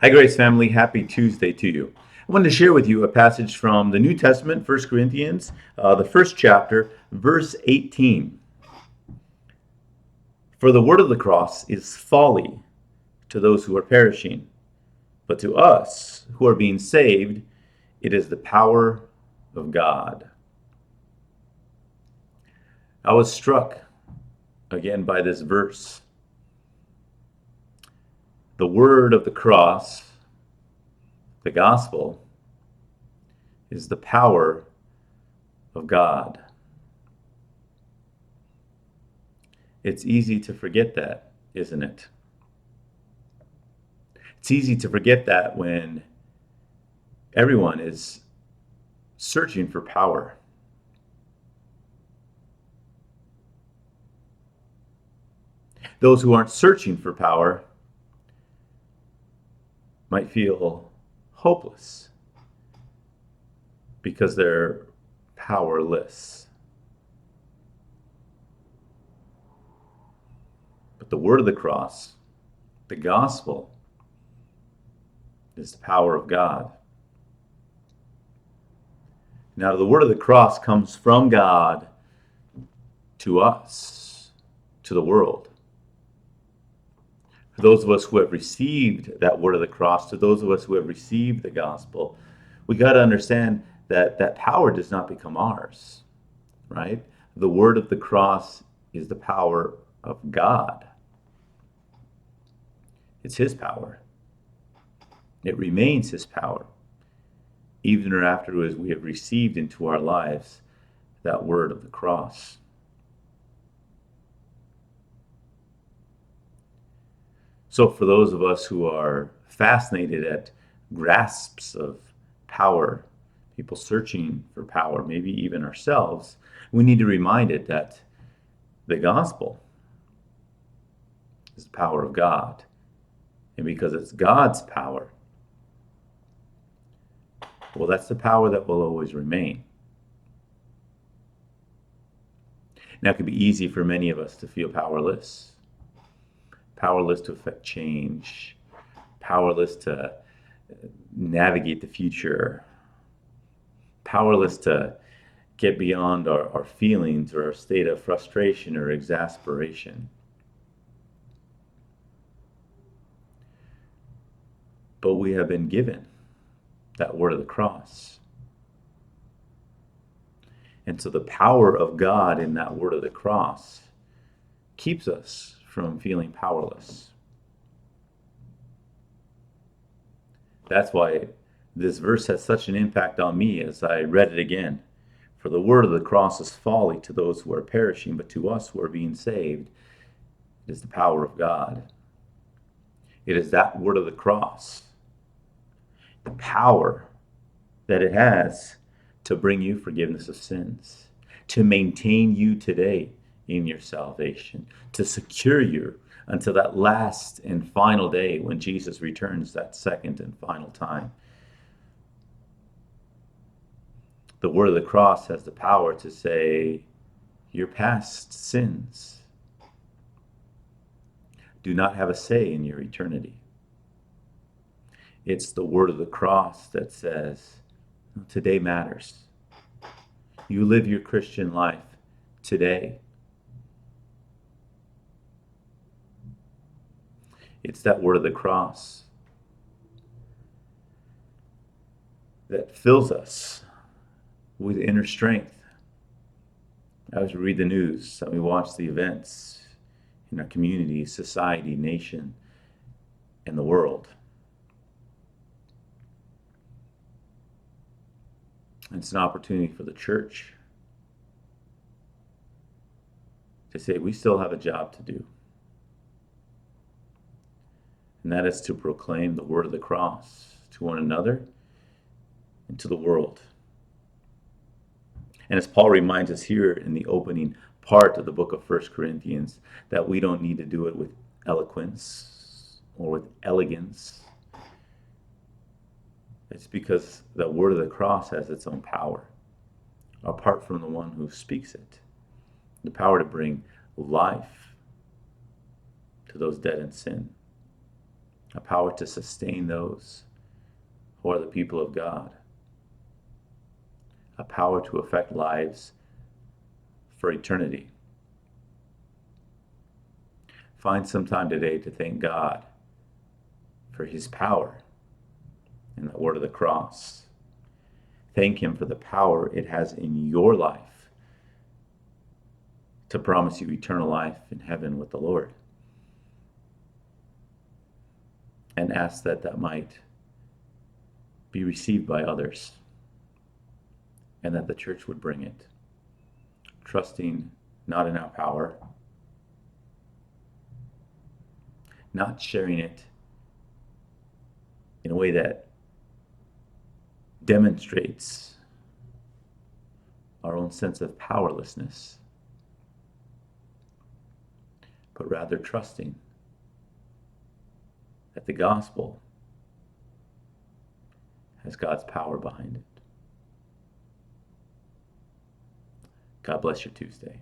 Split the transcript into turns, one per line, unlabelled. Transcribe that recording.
Hi, Grace family. Happy Tuesday to you. I wanted to share with you a passage from the New Testament, 1 Corinthians, the first chapter, verse 18. For the word of the cross is folly to those who are perishing, but to us who are being saved, it is the power of God. I was struck again by this verse. The word of the cross, the gospel, is the power of God. It's easy to forget that, isn't it? It's easy to forget that when everyone is searching for power. Those who aren't searching for power might feel hopeless because they're powerless. But the word of the cross, the gospel, is the power of God. Now, the word of the cross comes from God to us, to the world. For those of us who have received that word of the cross, to those of us who have received the gospel, we got to understand that that power does not become ours, right? The word of the cross is the power of God. It's his power. It remains his power, even after as we have received into our lives that word of the cross. So for those of us who are fascinated at grasps of power, people searching for power, maybe even ourselves, we need to be reminded that the gospel is the power of God. And because it's God's power, well, that's the power that will always remain. Now, it can be easy for many of us to feel powerless, powerless to affect change, powerless to navigate the future, powerless to get beyond our feelings or our state of frustration or exasperation. But we have been given that word of the cross. And so the power of God in that word of the cross keeps us from feeling powerless. That's why this verse has such an impact on me as I read it again. For the word of the cross is folly to those who are perishing, but to us who are being saved, it is the power of God. It is that word of the cross, the power that it has to bring you forgiveness of sins, to maintain you today in your salvation, to secure you until that last and final day when Jesus returns that second and final time. The word of the cross has the power to say, your past sins do not have a say in your eternity. It's the word of the cross that says, today matters. You live your Christian life today. It's that word of the cross that fills us with inner strength as we read the news, as we watch the events in our community, society, nation, and the world. It's an opportunity for the church to say we still have a job to do. And that is to proclaim the word of the cross to one another and to the world. And as Paul reminds us here in the opening part of the book of 1 Corinthians, that we don't need to do it with eloquence or with elegance. It's because the word of the cross has its own power, apart from the one who speaks it. The power to bring life to those dead in sin. a power to sustain those who are the people of God, a power to affect lives for eternity. Find some time today to thank God for his power in the word of the cross. Thank him for the power it has in your life to promise you eternal life in heaven with the Lord. And ask that that might be received by others and that the church would bring it, trusting not in our power, not sharing it in a way that demonstrates our own sense of powerlessness, but rather trusting that the gospel has God's power behind it. God bless your Tuesday.